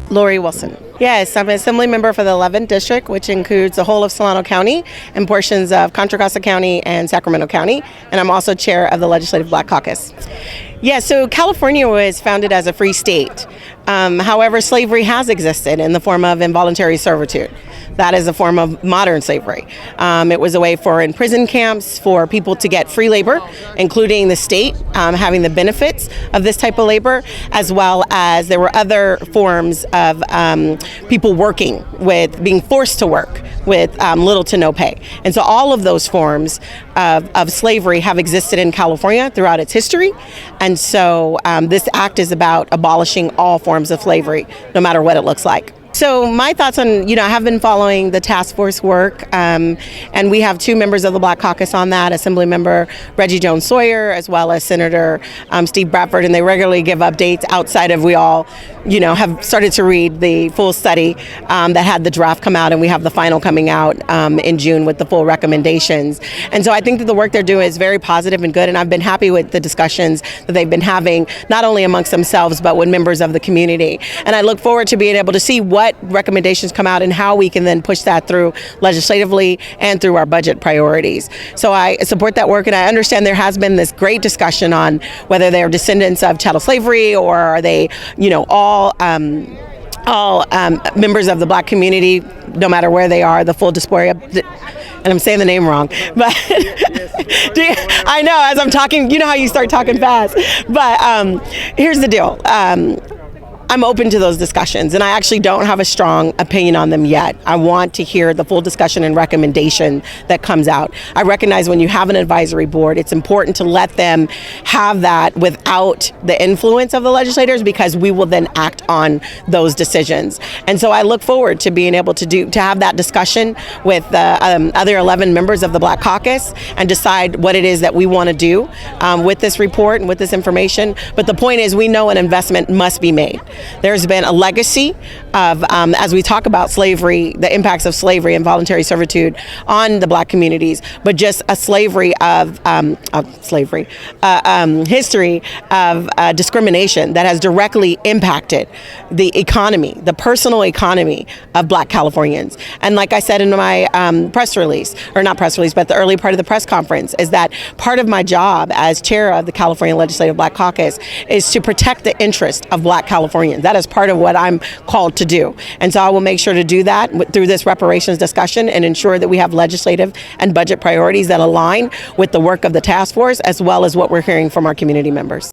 Lori Wilson. Yes, I'm an assembly member for the 11th District, which includes the whole of Solano County and portions of Contra Costa County and Sacramento County. And I'm also chair of the Legislative Black Caucus. Yeah, so California was founded as a free state. However, slavery has existed in the form of involuntary servitude. That is a form of modern slavery. It was a way for in prison camps for people to get free labor, including the state having the benefits of this type of labor, as well as there were other forms of people working with being forced to work with little to no pay. And so all of those forms of slavery have existed in California throughout its history. And so this act is about abolishing all forms of slavery, no matter what it looks like. So my thoughts on, I have been following the task force work, and we have two members of the Black Caucus on that, Assembly Member Reggie Jones Sawyer, as well as Senator Steve Bradford, and they regularly give updates outside of we all, have started to read the full study that had the draft come out, and we have the final coming out in June with the full recommendations. And so I think that the work they're doing is very positive and good, and I've been happy with the discussions that they've been having, not only amongst themselves, but with members of the community. And I look forward to being able to see what recommendations come out and how we can then push that through legislatively and through our budget priorities. So I support that work, and I understand there has been this great discussion on whether they're descendants of chattel slavery or are they, all members of the Black community, no matter where they are, the full diaspora. And I'm saying the name wrong, but I know as I'm talking, how you start talking fast. But here's the deal. I'm open to those discussions, and I actually don't have a strong opinion on them yet. I want to hear the full discussion and recommendation that comes out. I recognize when you have an advisory board, it's important to let them have that without the influence of the legislators, because we will then act on those decisions. And so I look forward to being able to have that discussion with the other 11 members of the Black Caucus and decide what it is that we want to do with this report and with this information. But the point is, we know an investment must be made. There's been a legacy of, as we talk about slavery, the impacts of slavery and voluntary servitude on the Black communities, but just a slavery history of discrimination that has directly impacted the economy, the personal economy of Black Californians. And like I said in my press release, or not press release, but the early part of the press conference, is that part of my job as chair of the California Legislative Black Caucus is to protect the interest of Black Californians. That is part of what I'm called to do. And so I will make sure to do that through this reparations discussion and ensure that we have legislative and budget priorities that align with the work of the task force, as well as what we're hearing from our community members.